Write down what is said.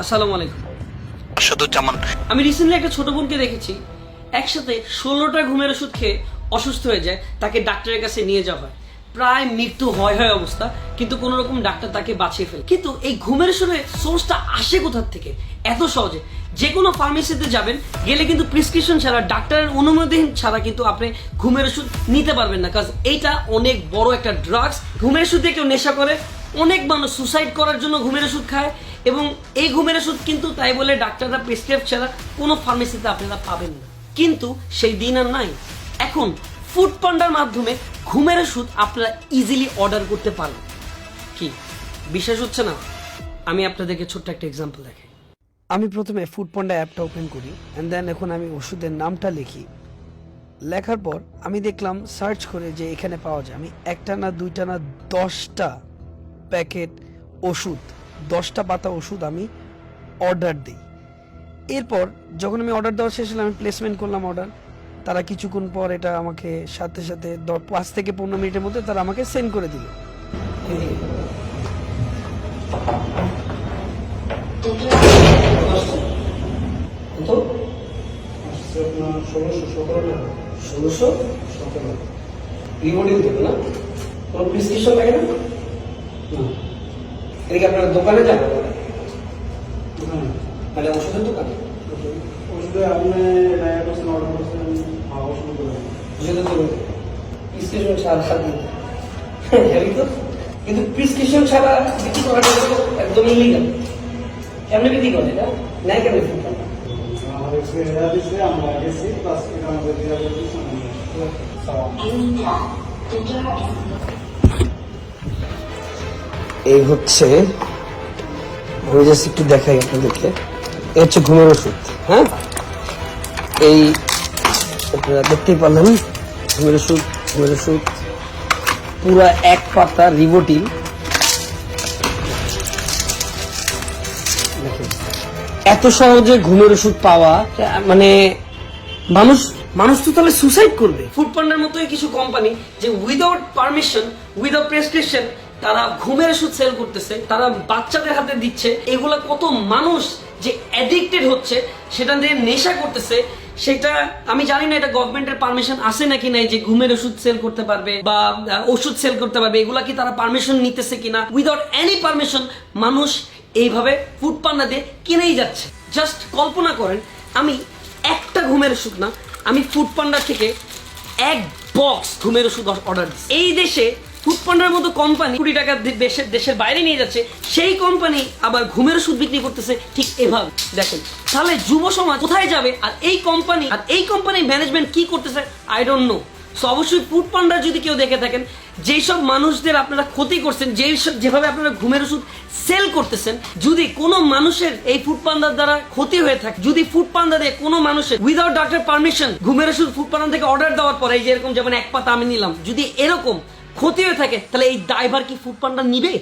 আসসালামু আলাইকুম। আসাদুজ্জামান। আমি রিসেন্টলি একটা ছোট বোনকে দেখেছি একসাথে 16টা ঘুমের ওষুধ খেয়ে অসুস্থ হয়ে যায়, তাকে ডাক্তারের কাছে নিয়ে যাওয়া হয়, প্রায় মৃত্যু হয় অবস্থা, কিন্তু কোন রকম ডাক্তার তাকে বাঁচিয়ে ফেলে। কিন্তু এই ঘুমের ওষুধের সোর্সটা আসে কোথার থেকে? এত সহজে যে কোনো ফার্মেসিতে যাবেন, গেলে কিন্তু প্রেসক্রিপশন ছাড়া, ডাক্তারের অনুমতি ছাড়া কিন্তু আপনি ঘুমের ওষুধ নিতে পারবেন না, কারণ এইটা অনেক বড় একটা ড্রাগস। ঘুমের ওষুধ দিয়ে কেউ নেশা করে, অনেক মানুষ সুসাইড করার জন্য ঘুমের ওষুধ খায়, এবং এই ঘুমের ওষুধ কিন্তু তাই বলে ডাক্তাররা প্রেসক্রাইব ছাড়া কোনো ফার্মেসিতে আপনারা পাবেন না। কিন্তু সেই দিন আর নাই। এখন ফুড পান্ডার মাধ্যমে ঘুমের ওষুধ আপনারা ইজিলি অর্ডার করতে পারেন। কি বিশ্বাস হচ্ছে না? আমি আপনাদেরকে ছোট্ট একটা এক্সাম্পল দেখাই। আমি প্রথমে ফুড পান্ডা অ্যাপটা ওপেন করি, অ্যান্ড দেন এখন আমি ওষুধের নামটা লিখি। লেখার পর আমি দেখলাম সার্চ করে যে এখানে পাওয়া যায়। আমি একটা না দুইটা না 10টা প্যাকেট ওষুধ, 10টা পাতা ওষুধ আমি অর্ডার দিই। এরপর যখন আমি অর্ডার দেওয়া শেষ হলে আমি প্লেসমেন্ট করলাম অর্ডার। তারা কিছুক্ষণ পর এটা আমাকে সাথে সাথে 5 থেকে 15 মিনিটের মধ্যে তারা আমাকে সেন্ড করে দিল। আপনার দোকানে যান, মানে ওষুধের দোকানে প্রেসক্রিপশন ছাড়া কিন্তু প্রেসক্রিপশন ছাড়া বিক্রি করাটা একদম ইলিগাল। কেমনে বিক্রি করে এটা? নাই কেন? এই হচ্ছে, আমি জাস্ট একটু দেখাই আপনাদেরকে, এই হচ্ছে ঘুমের ওষুধ। হ্যাঁ, এই আপনারা দেখতেই পারলেন ঘুমের ওষুধ। ঘুমের ওষুধ পুরা এক পাতা রিভোটিল। এত সহজে ঘুমের ওষুধ পাওয়া, মানে মানুষ তো তাহলে সুসাইড করবে। ফুড পান্ডার মতোই কিছু কোম্পানি যে উইদাউট পারমিশন, উইদাউট প্রেসক্রিপশন তারা ঘুমের ওষুধ সেল করতেছে, তারা বাচ্চাদের হাতে দিচ্ছে। এগুলা কত মানুষ যে অ্যাডিক্টেড হচ্ছে, সেটা দিয়ে নেশা করতেছে। সেটা আমি জানি না এটা গভর্নমেন্টের পারমিশন আছে নাকি নাই যে ঘুমের ওষুধ সেল করতে পারবে বা ওষুধ সেল করতে পারবে, এগুলা কি তারা পারমিশন নিতেছে কিনা। উইদাউট এনি পারমিশন মানুষ এইভাবে ফুড পান্ডা দিয়ে কিনেই যাচ্ছে। জাস্ট কল্পনা করেন, আমি একটা ঘুমের ওষুধ না, আমি ফুড পান্ডা থেকে 1 বক্স ঘুমের ওষুধ অর্ডার দিচ্ছি। এই দেশে ফুড পান্ডার মতো কোম্পানি কোটি টাকা দেশের বাইরে নিয়ে যাচ্ছে, সেই কোম্পানি আবার ঘুমের ওষুধ বিক্রি করতেছে ঠিক এভাবে। দেখেন তাহলে যুব সমাজ কোথায় যাবে? আর এই কোম্পানি ম্যানেজমেন্ট কি করতেছে আই ডোন্ট নো। সো অবশ্যই ফুড পান্ডার যদি কেউ দেখে থাকেন, যেই সব মানুষদের আপনারা ক্ষতি করছেন, যেভাবে আপনারা ঘুমের ওষুধ সেল করতেছেন, যদি কোনো মানুষের এই ফুড পান্ডার দ্বারা ক্ষতি হয়ে থাকে, যদি ফুড পান্ডা দিয়ে কোনো মানুষের উইদাউট ডাক্তার পারমিশন ঘুমের ওষুধ ফুড পান্ডা থেকে অর্ডার দেওয়ার পরে, যেরকম যেমন 1 পাতা আমি নিলাম, যদি এরকম ক্ষতি হয়ে থাকে, তাহলে এই দায়ভার কি ফুড পান্ডা নিবে?